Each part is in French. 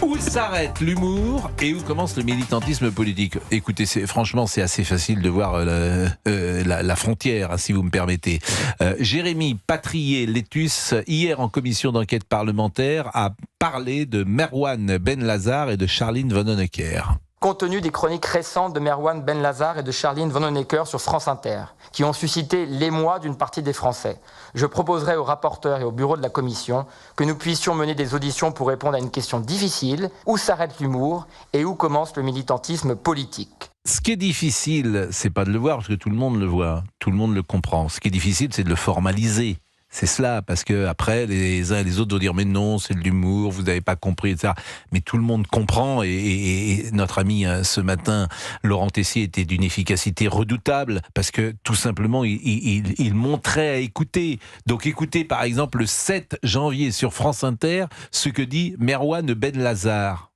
Où s'arrête l'humour et où commence le militantisme politique? Écoutez, franchement, c'est assez facile de voir la frontière, hein, si vous me permettez. Jérémy Patrier-Létus, hier en commission d'enquête parlementaire, a parlé de Merwan Ben-Lazar et de Charline Vanhoenacker. Compte tenu des chroniques récentes de Merwan Ben-Lazar et de Charline Vanhoenacker sur France Inter, qui ont suscité l'émoi d'une partie des Français, je proposerai aux rapporteurs et au bureau de la commission que nous puissions mener des auditions pour répondre à une question difficile: où s'arrête l'humour et où commence le militantisme politique? Ce qui est difficile, c'est pas de le voir, parce que tout le monde le voit, tout le monde le comprend. Ce qui est difficile, c'est de le formaliser. C'est cela, parce que après, les uns et les autres vont dire mais non, c'est de l'humour, vous n'avez pas compris, etc. Mais tout le monde comprend, et notre ami ce matin, Laurent Tessier, était d'une efficacité redoutable, parce que tout simplement, il montrait à écouter. Donc écoutez par exemple le 7 janvier sur France Inter, ce que dit Merwan Ben-Lazar.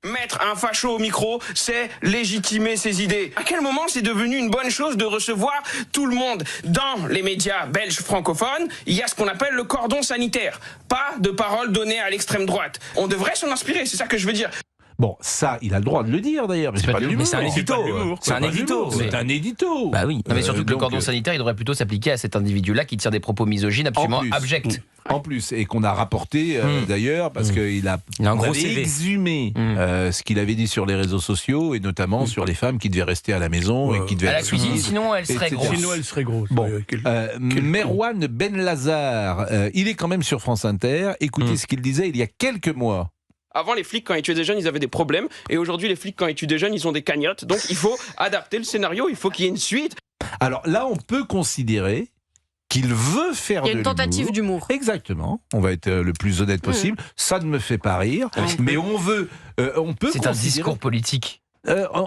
Mettre un facho au micro, c'est légitimer ses idées. À quel moment c'est devenu une bonne chose de recevoir tout le monde? Dans les médias belges francophones, il y a ce qu'on appelle le cordon sanitaire. Pas de parole donnée à l'extrême droite. On devrait s'en inspirer, c'est ça que je veux dire. Bon, ça, il a le droit de le dire d'ailleurs, mais c'est pas de l'humour. Mais c'est un édito. C'est un édito. C'est un édito. Bah oui. Non, mais surtout que le cordon sanitaire, il devrait plutôt s'appliquer à cet individu-là qui tient des propos misogynes absolument abjects. En plus, et qu'on a rapporté d'ailleurs, parce qu'il a un gros avait CV. exhumé ce qu'il avait dit sur les réseaux sociaux, et notamment sur les femmes qui devaient rester à la maison et qui devaient à la être cuisine, soumises, sinon elle serait etc. grosse. Sinon, elle serait grosse. Bon, Merwan Ben-Lazar, il est quand même sur France Inter. Écoutez ce qu'il disait il y a quelques mois. Avant, les flics, quand ils tuaient des jeunes, ils avaient des problèmes. Et aujourd'hui, les flics, quand ils tuent des jeunes, ils ont des cagnottes. Donc, il faut adapter le scénario, il faut qu'il y ait une suite. Alors là, on peut considérer qu'il veut faire de l'humour. Il y a une tentative d'humour. Exactement. On va être le plus honnête possible. Ça ne me fait pas rire, mais on peut C'est un discours politique.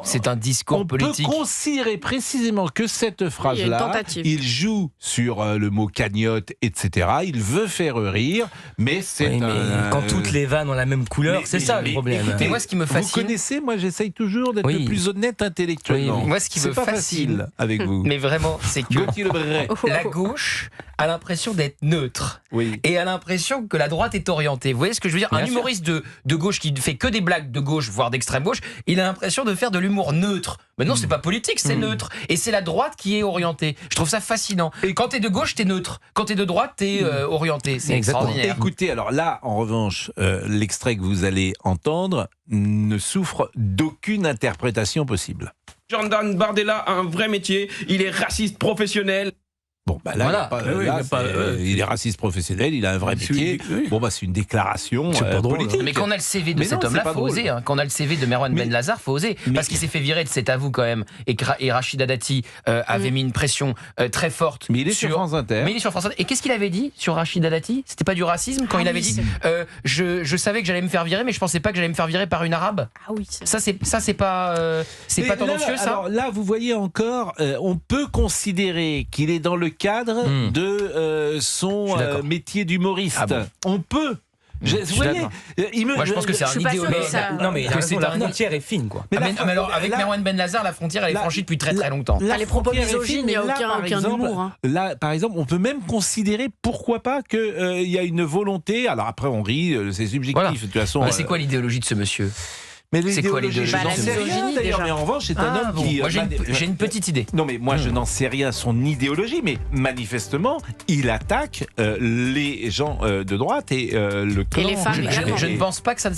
C'est un discours politique. On peut considérer précisément que cette phrase-là, il joue sur le mot cagnotte, etc. Il veut faire rire, mais c'est quand toutes les vannes ont la même couleur, c'est ça le problème. Écoutez, moi, ce qui me fascine... Vous connaissez, moi j'essaye toujours d'être le plus honnête intellectuellement. Moi, ce qui me fascine facile avec vous. Mais vraiment, c'est que Gauthier Lebray. la gauche a l'impression d'être neutre. Oui. Et a l'impression que la droite est orientée. Vous voyez ce que je veux dire? Un humoriste de gauche qui fait que des blagues de gauche, voire d'extrême gauche, il a l'impression de faire de l'humour neutre. Mais non, c'est pas politique, c'est neutre. Et c'est la droite qui est orientée. Je trouve ça fascinant. Et quand t'es de gauche, t'es neutre. Quand t'es de droite, t'es orienté. C'est extraordinaire. Écoutez, alors là, en revanche, l'extrait que vous allez entendre ne souffre d'aucune interprétation possible. Jordan Bardella a un vrai métier, il est raciste professionnel. Bon, bah là, il est raciste professionnel, il a un vrai métier. Bon, bah, c'est une déclaration politique. Mais quand on a le CV de cet homme-là, faut oser. Hein. Quand on a le CV de Merwan Ben-Lazar, faut oser. Parce qu'il s'est fait virer de cet avou quand même. Et Rachida Dati avait mis une pression très forte. Mais il est sur France Inter. Mais il est sur France Inter. Et qu'est-ce qu'il avait dit sur Rachida Dati? C'était pas du racisme quand il avait dit je savais que j'allais me faire virer, mais je pensais pas que j'allais me faire virer par une arabe. Ah oui. Ça, c'est pas tendancieux, ça. Alors là, vous voyez encore, on peut considérer qu'il est dans le cadre de son métier d'humoriste. Ah bon. On peut. Vous voyez, moi je pense que c'est un idéologue. Non mais la frontière est fine quoi. Mais alors avec Merwan Ben-Lazar, la frontière elle est franchie depuis très très longtemps. Les propos misogynes, il n'y a aucun humour. Hein. Là, par exemple, on peut même considérer, pourquoi pas, qu'il y a une volonté. Alors après, on rit, c'est subjectif. Voilà. De toute façon. Mais c'est quoi l'idéologie de ce monsieur? Mais c'est quoi l'idéologie? Je n'en sais rien d'ailleurs, mais en revanche, c'est un homme qui... Moi, j'ai une petite idée. Non, mais moi, je n'en sais rien son idéologie, mais manifestement, il attaque les gens de droite et le clan... Et les femmes, je ne pense pas que ça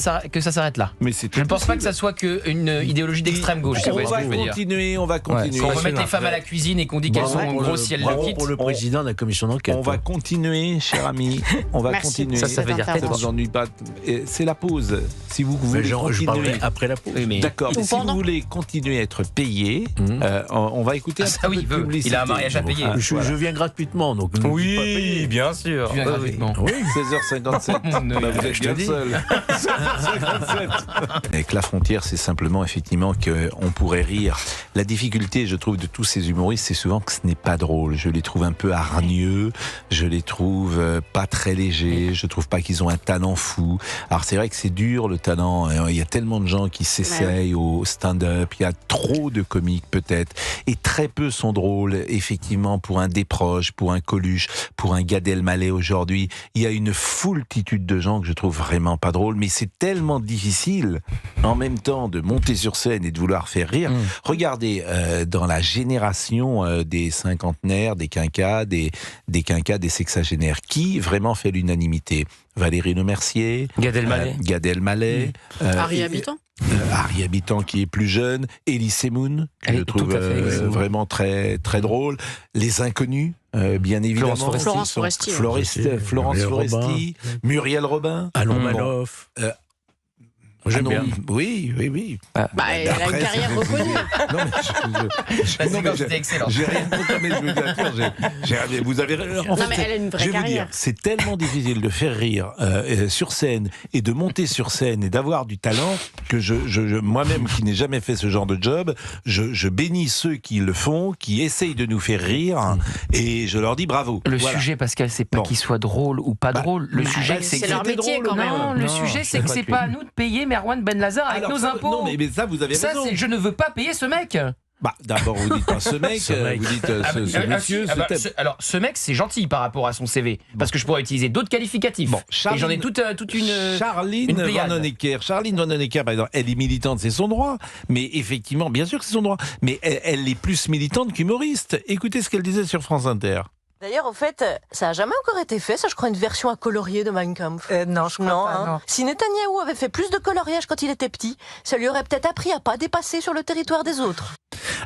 s'arrête là. Mais c'est je ne pense pas que ça soit qu'une idéologie d'extrême gauche. On va continuer. Quand on remet les femmes à la cuisine et qu'on dit qu'elles sont grosses si elles le quittent. Pour le président de la commission d'enquête. On va continuer, cher ami. On va continuer. Ça veut dire ça vous ennuie pas. C'est la pause. Si vous voulez continuer... Après la pause. Oui, d'accord. Si vous voulez continuer à être payé, on va écouter un peu de publicité. Il a un mariage à payer. Je viens gratuitement, donc. Oui, bien sûr. Oui, 16h57. Vous êtes bien seul. 16h57. Avec la frontière, c'est simplement effectivement qu'on pourrait rire. La difficulté, je trouve, de tous ces humoristes, c'est souvent que ce n'est pas drôle. Je les trouve un peu hargneux. Je les trouve pas très légers. Je trouve pas qu'ils ont un talent fou. Alors c'est vrai que c'est dur le talent. Il y a tellement de de gens qui s'essayent au stand-up, il y a trop de comiques peut-être, et très peu sont drôles, effectivement, pour un Desproges, pour un Coluche, pour un Gad Elmaleh aujourd'hui. Il y a une foultitude de gens que je trouve vraiment pas drôles, mais c'est tellement difficile, en même temps, de monter sur scène et de vouloir faire rire. Regardez, dans la génération des cinquantenaires, des quinquas, des sexagénaires, qui vraiment fait l'unanimité? Valérie Lemercier, Gad Elmaleh, Harry Habitant. Harry Habitant qui est plus jeune, Elie Semoun, que je trouve vraiment très, très drôle, Les Inconnus, bien évidemment, Florence Foresti. Florence Foresti, Muriel Robin, Alain Maloff. J'aime bien. Oui. Elle a une carrière reconnue. C'était excellent. J'ai rien contre, mais je veux dire, vous avez Non, mais elle a une vraie carrière. C'est tellement difficile de faire rire sur scène et de monter sur scène et d'avoir du talent que moi-même qui n'ai jamais fait ce genre de job, je bénis ceux qui le font, qui essayent de nous faire rire et je leur dis bravo. Le sujet, Pascal, c'est pas qu'il soit drôle ou pas drôle. Le sujet, c'est leur métier quand même. Non, le sujet, c'est que c'est pas à nous de payer Merwan Benlazar avec nos impôts. Non, mais ça, vous avez raison. Je ne veux pas payer ce mec. D'abord, vous dites pas ce mec, vous dites ce monsieur. Alors, ce mec, c'est gentil par rapport à son CV, parce que je pourrais utiliser d'autres qualificatifs. Et j'en ai toute une. Charline Vanhoenacker. Charline Vanhoenacker, par exemple, elle est militante, c'est son droit. Mais effectivement, bien sûr que c'est son droit. Mais elle est plus militante qu'humoriste. Écoutez ce qu'elle disait sur France Inter. D'ailleurs, en fait, ça n'a jamais encore été fait, ça, je crois, une version à colorier de Mein Kampf. Non, je crois pas, non. Si Netanyahou avait fait plus de coloriage quand il était petit, ça lui aurait peut-être appris à pas dépasser sur le territoire des autres.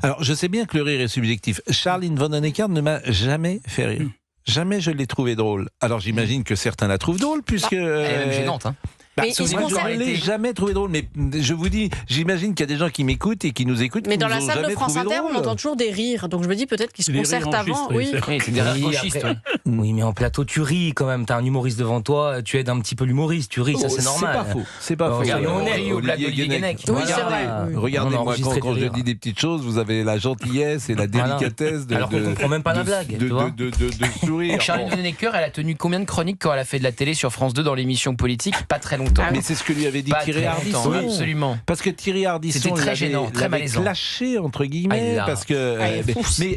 Alors, je sais bien que le rire est subjectif. Charline Vanhoenacker ne m'a jamais fait rire. Jamais je l'ai trouvé drôle. Alors, j'imagine que certains la trouvent drôle, puisque... Elle est même gênante, hein. Mais moi, je ne l'ai jamais trouvé drôle, mais je vous dis, j'imagine qu'il y a des gens qui m'écoutent et qui nous écoutent. Mais dans la salle de France Inter, on entend toujours des rires, donc je me dis peut-être qu'ils se concertent avant. Oui, c'est des rires gauchistes. Oui, mais en plateau, tu ris quand même. T'as un humoriste devant toi, tu aides un petit peu l'humoriste, tu ris, ça c'est normal. C'est pas faux. Regardez au blague d'Olivier Guénec. Oui, c'est vrai. Regardez-moi, quand je dis des petites choses, vous avez la gentillesse et la délicatesse alors qu'on comprend même pas la blague. De sourire. Charline Vanhoenacker, elle a tenu combien de chroniques quand elle a fait de la télé sur France 2 dans l'émission politique? Pas très longtemps. Mais c'est ce que lui avait dit Pas Thierry très Ardisson. longtemps, absolument. Parce que Thierry Ardisson C'était très gênant, très malaisant. Lâché entre guillemets, parce que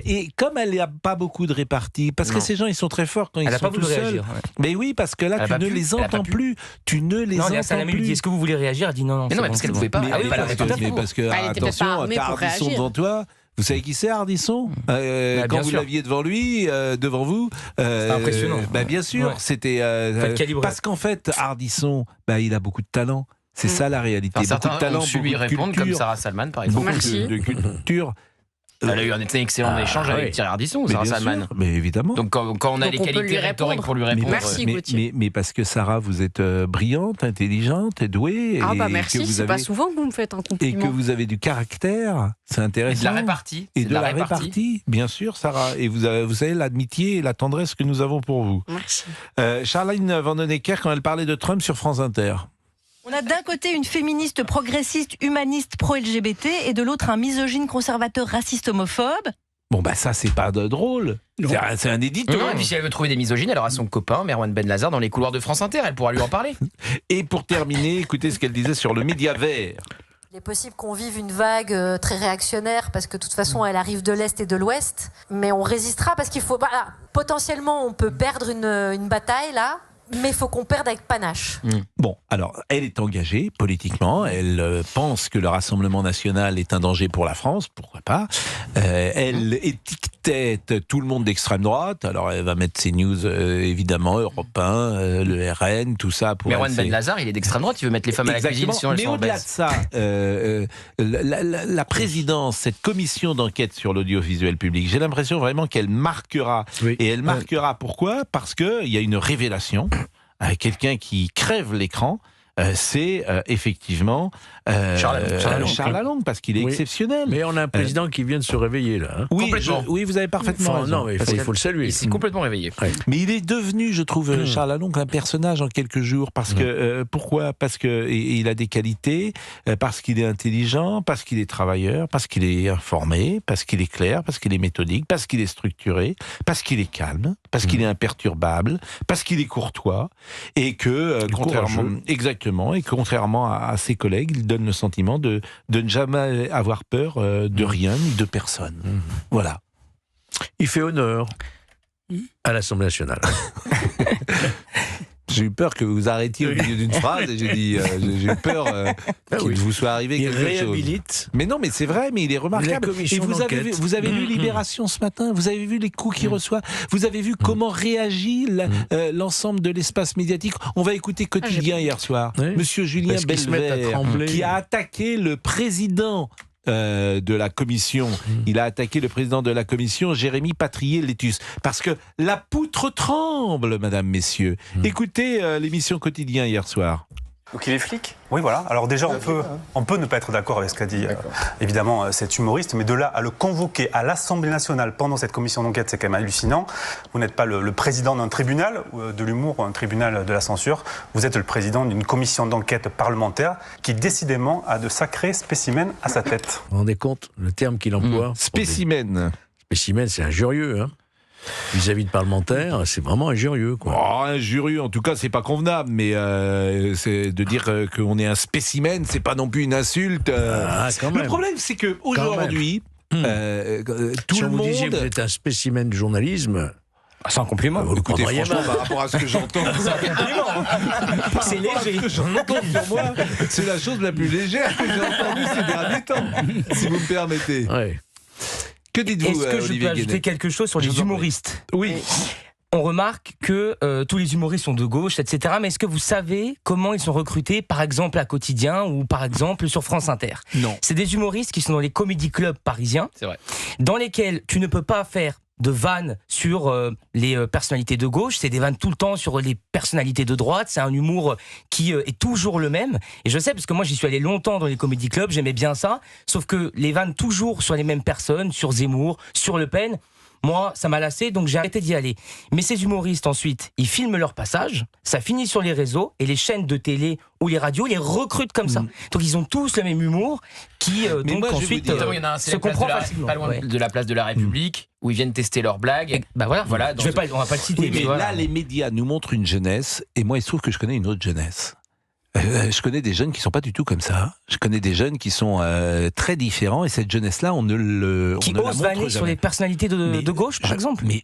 et comme elle n'a pas beaucoup de répartie, parce que ces gens ils sont très forts quand ils sont tout seuls. Mais oui, parce que là tu ne les entends plus, tu ne les entends plus. Lui dit est-ce que vous voulez réagir? Elle dit non. Mais non, parce qu'elle ne pouvait pas. Mais parce que attention, t'as Ardisson devant toi. Vous savez qui c'est, Ardisson? Quand vous l'aviez devant lui, devant vous, c'était impressionnant. Bien sûr, c'était parce qu'en fait, Ardisson, il a beaucoup de talent. C'est ça la réalité. Certains ont su lui répondre, comme Sarah Salman, par exemple. Beaucoup de culture. Elle a eu un excellent échange avec Thierry Ardisson, Sarah Salman. Mais évidemment. Donc quand on a les qualités rhétoriques pour lui répondre. Merci, Gauthier. Mais parce que Sarah, vous êtes brillante, intelligente, douée. Merci, c'est pas souvent que vous me faites un compliment. Et que vous avez du caractère, c'est intéressant. Et de la répartie. Et de la répartie, bien sûr, Sarah. Et vous savez l'amitié et la tendresse que nous avons pour vous. Merci. Charline Vanhoenacker, quand elle parlait de Trump sur France Inter. On a d'un côté une féministe progressiste, humaniste, pro-LGBT, et de l'autre un misogyne, conservateur, raciste, homophobe. Bon, ça, c'est pas drôle. C'est un édito. Non, et puis si elle veut trouver des misogynes, elle aura son copain, Merwan Benlazar, dans les couloirs de France Inter. Elle pourra lui en parler. Et pour terminer, écoutez ce qu'elle disait sur le média vert. Il est possible qu'on vive une vague très réactionnaire parce que de toute façon elle arrive de l'Est et de l'Ouest, mais on résistera parce qu'il faut... potentiellement on peut perdre une bataille là, mais il faut qu'on perde avec panache. Bon, alors, elle est engagée politiquement, elle pense que le Rassemblement national est un danger pour la France, pourquoi pas. Elle étiquette tout le monde d'extrême droite, alors elle va mettre ses news, évidemment, Europe 1, le RN, tout ça. Merwan Benlazar, il est d'extrême droite, il veut mettre les femmes à la cuisine sinon elles sont en baisse. Mais au-delà de ça, la présidence, cette commission d'enquête sur l'audiovisuel public, j'ai l'impression vraiment qu'elle marquera. Oui. Et elle marquera pourquoi? Parce qu'il y a une révélation. Quelqu'un qui crève l'écran, c'est effectivement Charles Lalonde, parce qu'il est exceptionnel. Mais on a un président qui vient de se réveiller là. Hein. Oui, vous avez parfaitement raison. Non, mais il faut le saluer. Il s'est complètement réveillé. Ouais. Mais il est devenu, je trouve, Charles Lalonde, un personnage en quelques jours. Parce que pourquoi? Parce que il a des qualités, parce qu'il est intelligent, parce qu'il est travailleur, parce qu'il est informé, parce qu'il est clair, parce qu'il est méthodique, parce qu'il est structuré, parce qu'il est calme, parce qu'il est imperturbable, parce qu'il est courtois, et que contrairement, exactement. ouvertement et contrairement à ses collègues, il donne le sentiment de ne jamais avoir peur de rien ni de personne. Voilà. Il fait honneur à l'Assemblée nationale. J'ai eu peur que vous arrêtiez au milieu d'une phrase et j'ai eu peur qu'il vous soit arrivé quelque chose. Il réhabilite. Mais non, mais c'est vrai, mais il est remarquable. Et vous avez vu Libération ce matin, vous avez vu les coups qu'il reçoit, vous avez vu comment réagit l'ensemble de l'espace médiatique. On va écouter Quotidien hier soir. Monsieur Julien Belvert, qui a attaqué le président de la commission. Il a attaqué le président de la commission, Jérémy Patrier-Létus. Parce que la poutre tremble, mesdames, messieurs. Écoutez l'émission Quotidien hier soir. Donc il est flic ? Oui, voilà. Alors déjà, on peut ne pas être d'accord avec ce qu'a dit évidemment cet humoriste, mais de là à le convoquer à l'Assemblée nationale pendant cette commission d'enquête, c'est quand même hallucinant. Vous n'êtes pas le président d'un tribunal de l'humour ou un tribunal de la censure. Vous êtes le président d'une commission d'enquête parlementaire qui décidément a de sacrés spécimens à sa tête. Vous vous rendez compte le terme qu'il emploie Spécimen. Spécimen, c'est injurieux, hein. Vis-à-vis de parlementaires, c'est vraiment injurieux, quoi. Oh, injurieux, en tout cas, c'est pas convenable, mais c'est de dire qu'on est un spécimen, c'est pas non plus une insulte. Le problème, c'est que aujourd'hui, tout le monde. Si vous êtes un spécimen du journalisme. C'est un compliment. Écoutez, franchement, par rapport à ce que j'entends, c'est un compliment. C'est léger. J'entends sur moi, c'est la chose la plus légère que j'ai entendue ces derniers temps, si vous me permettez. Ouais. Que dites-vous, Est-ce que je peux ajouter quelque chose sur les humoristes ? Oui. On remarque que tous les humoristes sont de gauche, etc. Mais est-ce que vous savez comment ils sont recrutés, par exemple à Quotidien ou par exemple sur France Inter ? Non. C'est des humoristes qui sont dans les comédie clubs parisiens, C'est vrai. dans lesquels tu ne peux pas faire de vannes sur les personnalités de gauche, c'est des vannes tout le temps sur les personnalités de droite, c'est un humour qui est toujours le même, et je sais parce que moi j'y suis allé longtemps dans les comédie clubs, j'aimais bien ça, sauf que les vannes toujours sur les mêmes personnes, sur Zemmour, sur Le Pen, moi ça m'a lassé donc j'ai arrêté d'y aller. Mais ces humoristes ensuite, ils filment leur passage, ça finit sur les réseaux, et les chaînes de télé ou les radios les recrutent comme ça. Donc ils ont tous le même humour qui donc moi, ensuite il y en a un, c'est se la place comprend de la- facilement. pas loin Ouais. de la place de la République où ils viennent tester leurs blagues. Et bah voilà, dans on va pas le citer. Oui, mais voilà. là, les médias nous montrent une jeunesse, et moi, il se trouve que je connais une autre jeunesse. Je connais des jeunes qui sont pas du tout comme ça. Je connais des jeunes qui sont très différents, et cette jeunesse-là, on ne Qui la osent montre vanner jamais. sur les personnalités de gauche, par exemple. Mais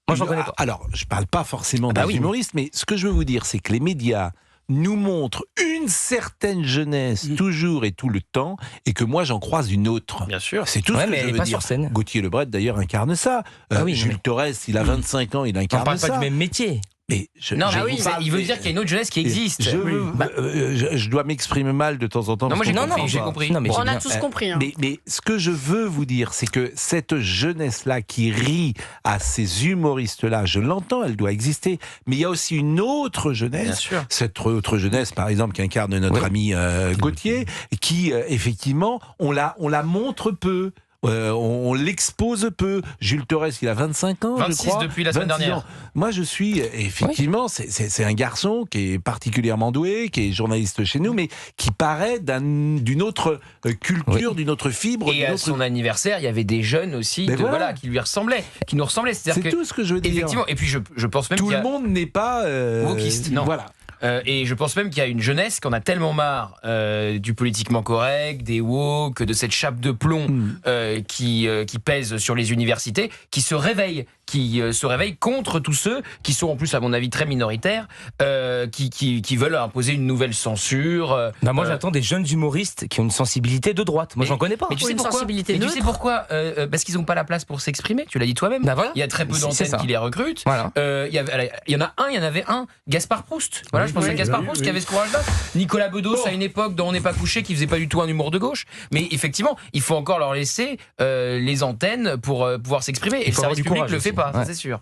Moi, j'en connais pas. Alors, je parle pas forcément bah des oui. humoristes, mais ce que je veux vous dire, c'est que les médias nous montrent une certaine jeunesse toujours et tout le temps, et que moi, j'en croise une autre. Bien sûr. C'est tout Ouais, ce que mais je elle est veux pas dire. sur scène. Gauthier Lebret, d'ailleurs, incarne ça. Oui, Jules mais- Torres, il a 25 ans, il On incarne parle ça. pas du même métier. Mais Non, mais vous parle il veut des- dire qu'il y a une autre jeunesse qui existe. je dois m'exprimer mal de temps en temps. Non, moi parce j'ai qu'on compris, comprend j'ai pas. compris. Non, mais On j'ai a bien- tous compris. Hein. Mais ce que je veux vous dire, c'est que cette jeunesse-là qui rit à ces humoristes-là, je l'entends, elle doit exister, mais il y a aussi une autre Bien jeunesse, sûr. cette autre jeunesse, par exemple, qu'incarne notre ami Gauthier, qui, effectivement, on la montre peu. On l'expose peu. Jules Torres, il a 25 ans, 26 je crois. depuis la semaine 26 dernière. ans. Moi, je suis, effectivement, c'est un garçon qui est particulièrement doué, qui est journaliste chez nous, mais qui paraît d'une autre culture, d'une autre fibre. Et d'une à autre... son anniversaire, il y avait des jeunes aussi Mais voilà. qui lui ressemblaient, qui nous ressemblaient. C'est C'est-à-dire que, tout ce que je veux dire. effectivement, et puis je pense même Tout qu'il y le a... monde n'est pas wokiste, non. Voilà. Et je pense même qu'il y a une jeunesse qui en a tellement marre du politiquement correct, des woke, de cette chape de plomb qui pèse sur les universités, qui se réveille contre tous ceux qui sont en plus, à mon avis, très minoritaires, qui veulent imposer une nouvelle censure. Bah, moi, j'attends des jeunes humoristes qui ont une sensibilité de droite. Moi, j'en connais pas. Mais tu Ou sais une pourquoi sensibilité Mais tu neutre. sais pourquoi Parce qu'ils n'ont pas la place pour s'exprimer. Tu l'as dit toi-même. Bah voilà. Il y a très peu C'est d'antennes ça. qui les recrutent. Voilà. Il y en avait un, Gaspard Proust. Voilà, je pense à Gaspard Proust qui avait ce courage-là. Nicolas Bedos à une époque dont on n'est pas couché, qui faisait pas du tout un humour de gauche. Mais effectivement, il faut encore leur laisser les antennes pour pouvoir s'exprimer. Et le faut avoir service du public courage le fait aussi. pas, ça Ouais. c'est sûr.